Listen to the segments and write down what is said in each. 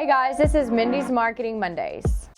guys, this is Mindy's Marketing Mondays.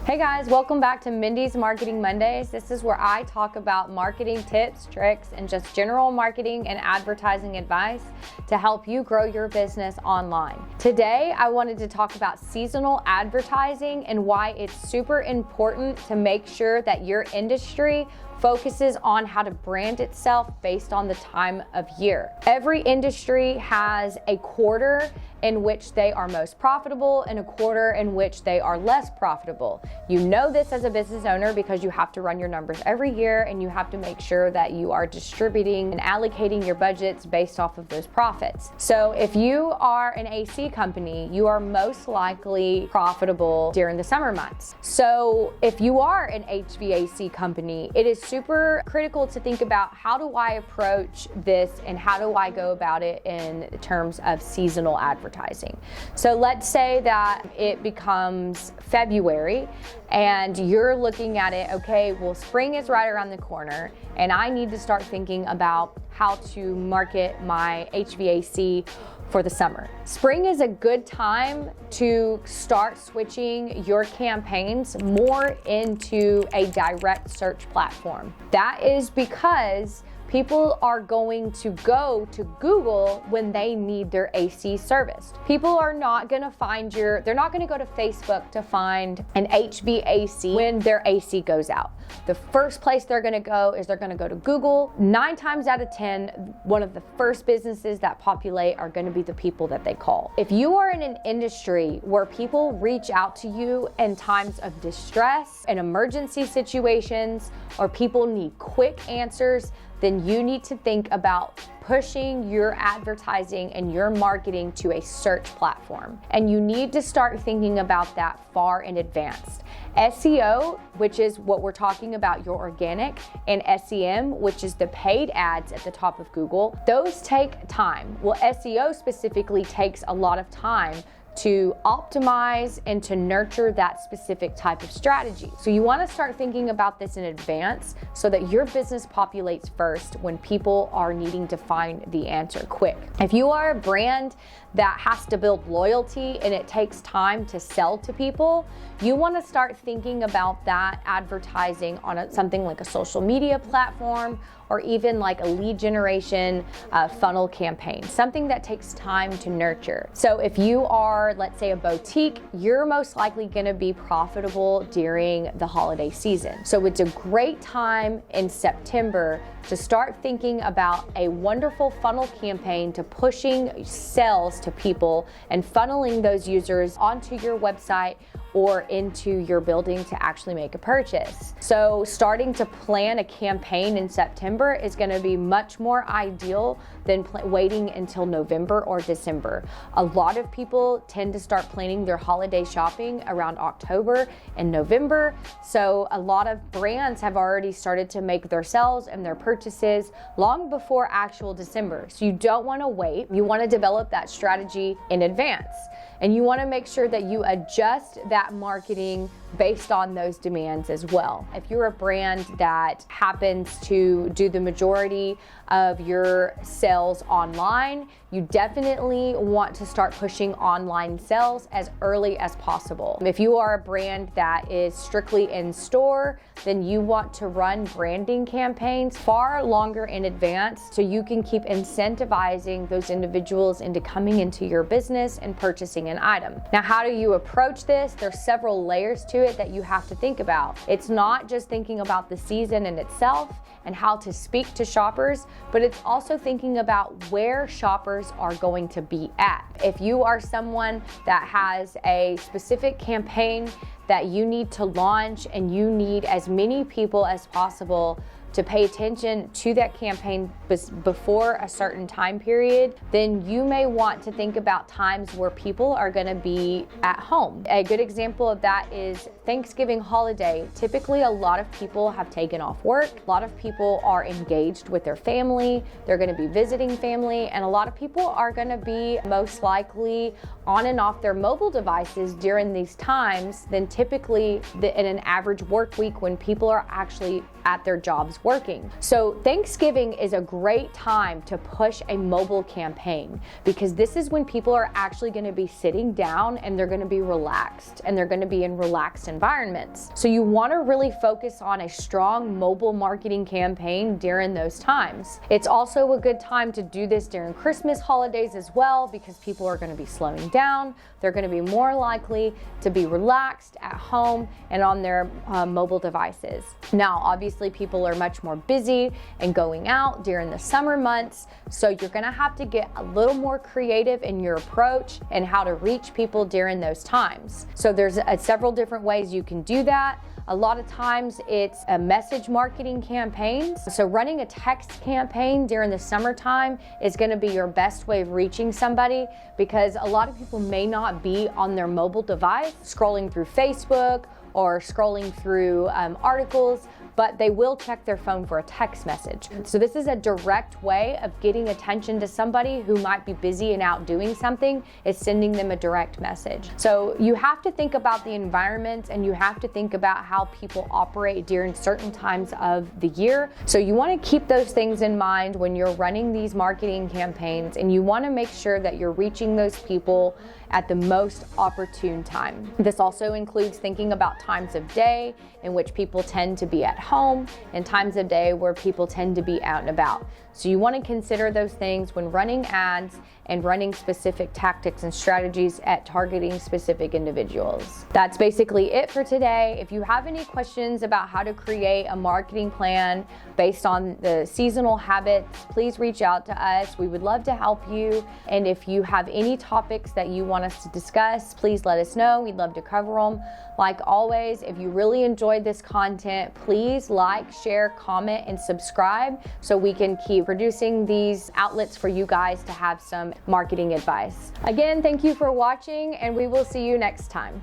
Hey guys, welcome back to Mindy's Marketing Mondays. This is where I talk about marketing tips, tricks, and just general marketing and advertising advice to help you grow your business online. Today, I wanted to talk about seasonal advertising and why it's super important to make sure that your industry focuses on how to brand itself based on the time of year. Every industry has a quarter in which they are most profitable and a quarter in which they are less profitable. You know this as a business owner because you have to run your numbers every year and you have to make sure that you are distributing and allocating your budgets based off of those profits. So if you are an AC company, you are most likely profitable during the summer months. So if you are an HVAC company, it is super critical to think about how do I approach this and how do I go about it in terms of seasonal advertising. So let's say that it becomes February and you're looking at it, okay, well, spring is right around the corner and I need to start thinking about how to market my HVAC for the summer. Spring is a good time to start switching your campaigns more into a direct search platform. That is because people are going to go to Google when they need their AC serviced. People are not gonna they're not gonna go to Facebook to find an HVAC when their AC goes out. The first place they're gonna go is they're gonna go to Google. 9 times out of 10, one of the first businesses that populate are gonna be the people that they call. If you are in an industry where people reach out to you in times of distress and emergency situations, or people need quick answers, then you need to think about pushing your advertising and your marketing to a search platform. And you need to start thinking about that far in advance. SEO, which is what we're talking about, your organic, and SEM, which is the paid ads at the top of Google, those take time. Well, SEO specifically takes a lot of time to optimize and to nurture that specific type of strategy. So you want to start thinking about this in advance so that your business populates first when people are needing to find the answer quick. If you are a brand that has to build loyalty and it takes time to sell to people, you want to start thinking about that advertising on something like a social media platform or even like a lead generation funnel campaign, something that takes time to nurture. So if you are, let's say, a boutique, you're most likely gonna be profitable during the holiday season. So it's a great time in September to start thinking about a wonderful funnel campaign to pushing sales to people and funneling those users onto your website or into your building to actually make a purchase. So starting to plan a campaign in September is gonna be much more ideal than waiting until November or December. A lot of people tend to start planning their holiday shopping around October and November. So a lot of brands have already started to make their sales and their purchases long before actual December. So you don't wanna wait. You wanna develop that strategy in advance. And you want to make sure that you adjust that marketing based on those demands as well. If you're a brand that happens to do the majority of your sales online, you definitely want to start pushing online sales as early as possible. If you are a brand that is strictly in store, then you want to run branding campaigns far longer in advance so you can keep incentivizing those individuals into coming into your business and purchasing an item. Now, how do you approach this? There's several layers to it that you have to think about. It's not just thinking about the season in itself and how to speak to shoppers, but it's also thinking about where shoppers are going to be at. If you are someone that has a specific campaign that you need to launch and you need as many people as possible to pay attention to that campaign before a certain time period, then you may want to think about times where people are gonna be at home. A good example of that is Thanksgiving holiday. Typically, a lot of people have taken off work. A lot of people are engaged with their family. They're gonna be visiting family, and a lot of people are gonna be most likely on and off their mobile devices during these times than typically in an average work week when people are actually at their jobs working. So Thanksgiving is a great time to push a mobile campaign, because this is when people are actually going to be sitting down and they're going to be relaxed and they're going to be in relaxed environments. So you want to really focus on a strong mobile marketing campaign during those times. It's also a good time to do this during Christmas holidays as well, because people are going to be slowing down. They're going to be more likely to be relaxed at home and on their mobile devices. Now, obviously, people are much more busy and going out during the summer months, so you're going to have to get a little more creative in your approach and how to reach people during those times. So there's several different ways you can do that. A lot of times it's a message marketing campaign. So running a text campaign during the summertime is going to be your best way of reaching somebody, because a lot of people may not be on their mobile device scrolling through Facebook or scrolling through articles, but they will check their phone for a text message. So this is a direct way of getting attention to somebody who might be busy and out doing something, is sending them a direct message. So you have to think about the environment, and you have to think about how people operate during certain times of the year. So you want to keep those things in mind when you're running these marketing campaigns, and you want to make sure that you're reaching those people at the most opportune time. This also includes thinking about times of day in which people tend to be at home and times of day where people tend to be out and about. So you want to consider those things when running ads and running specific tactics and strategies at targeting specific individuals. That's basically it for today. If you have any questions about how to create a marketing plan based on the seasonal habits, please reach out to us. We would love to help you. And if you have any topics that you want us to discuss, please let us know. We'd love to cover them. Like always, if you really enjoyed this content, please like, share, comment, and subscribe so we can keep producing these outlets for you guys to have some marketing advice. Again, thank you for watching, and we will see you next time.